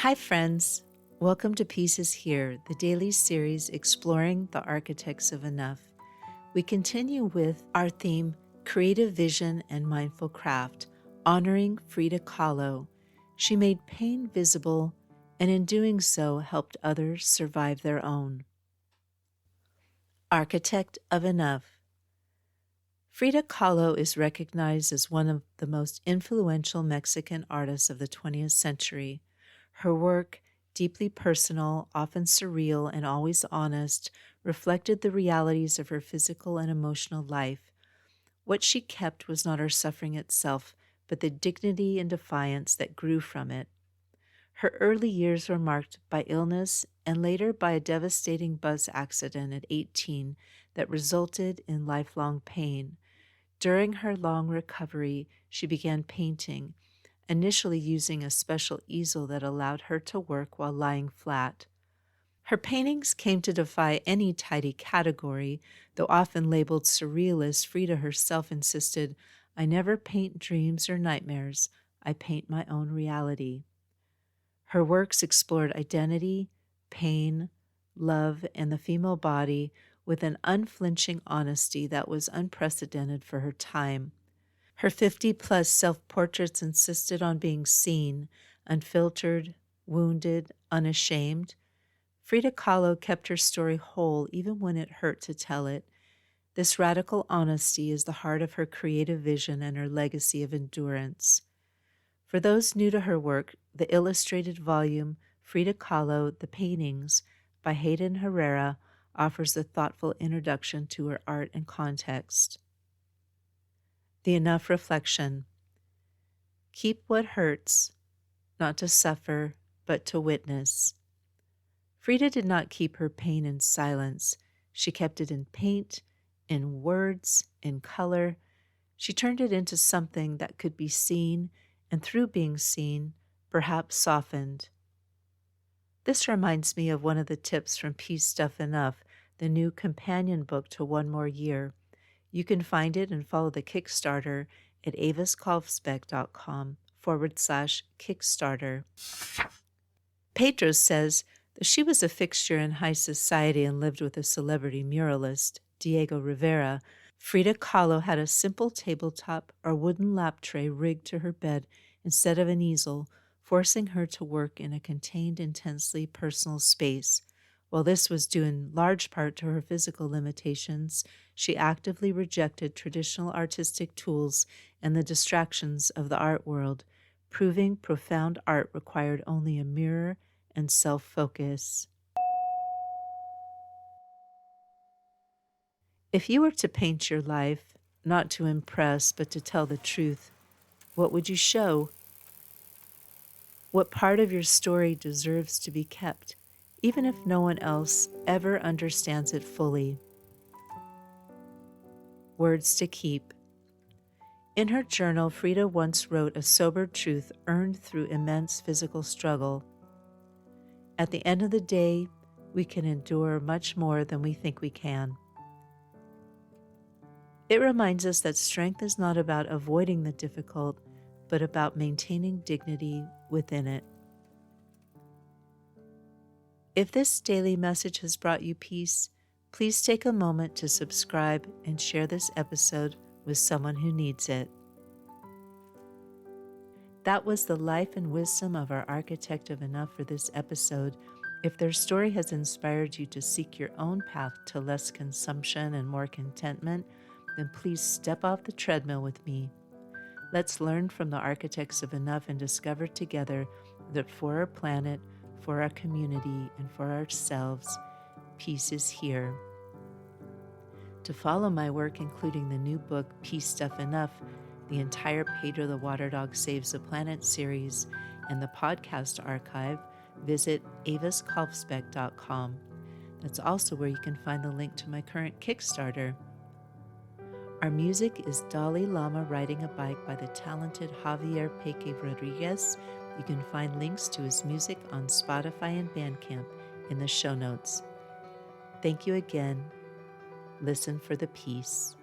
Hi, friends. Welcome to Pieces Here, the daily series exploring the architects of enough. We continue with our theme, Creative Vision and Mindful Craft, honoring Frida Kahlo. She made pain visible, and in doing so, helped others survive their own. Architect of Enough. Frida Kahlo is recognized as one of the most influential Mexican artists of the 20th century. Her work, deeply personal, often surreal, and always honest, reflected the realities of her physical and emotional life. What she kept was not her suffering itself, but the dignity and defiance that grew from it. Her early years were marked by illness and later by a devastating bus accident at 18 that resulted in lifelong pain. During her long recovery, she began painting, initially using a special easel that allowed her to work while lying flat. Her paintings came to defy any tidy category, though often labeled surrealist. Frida herself insisted, "I never paint dreams or nightmares, I paint my own reality." Her works explored identity, pain, love, and the female body with an unflinching honesty that was unprecedented for her time. Her 50-plus self-portraits insisted on being seen, unfiltered, wounded, unashamed. Frida Kahlo kept her story whole even when it hurt to tell it. This radical honesty is the heart of her creative vision and her legacy of endurance. For those new to her work, the illustrated volume, Frida Kahlo, The Paintings, by Hayden Herrera, offers a thoughtful introduction to her art and context. The Enough Reflection. Keep what hurts, not to suffer, but to witness. Frida did not keep her pain in silence. She kept it in paint, in words, in color. She turned it into something that could be seen, and through being seen, perhaps softened. This reminds me of one of the tips from Peace Stuff Enough, the new companion book to One More Year. You can find it and follow the Kickstarter at avaskalfsbeck.com/Kickstarter. Pedro says that she was a fixture in high society and lived with a celebrity muralist, Diego Rivera. Frida Kahlo had a simple tabletop or wooden lap tray rigged to her bed instead of an easel, forcing her to work in a contained, intensely personal space. While this was due in large part to her physical limitations, she actively rejected traditional artistic tools and the distractions of the art world, proving profound art required only a mirror and self-focus. If you were to paint your life, not to impress but to tell the truth, what would you show? What part of your story deserves to be kept, even if no one else ever understands it fully? Words to keep. In her journal, Frida once wrote a sober truth earned through immense physical struggle. At the end of the day, we can endure much more than we think we can. It reminds us that strength is not about avoiding the difficult, but about maintaining dignity within it. If this daily message has brought you peace, please take a moment to subscribe and share this episode with someone who needs it. That was the life and wisdom of our architect of enough for this episode. If their story has inspired you to seek your own path to less consumption and more contentment, then please step off the treadmill with me. Let's learn from the architects of enough and discover together that for our planet, for our community, and for ourselves, peace is here. To follow my work, including the new book, Peace Stuff Enough, the entire Pedro the Water Dog Saves the Planet series, and the podcast archive, visit avaskalfsbeck.com. That's also where you can find the link to my current Kickstarter. Our music is Dalai Lama Riding a Bike by the talented Javier Peque Rodriguez. You can find links to his music on Spotify and Bandcamp in the show notes. Thank you again. Listen for the peace.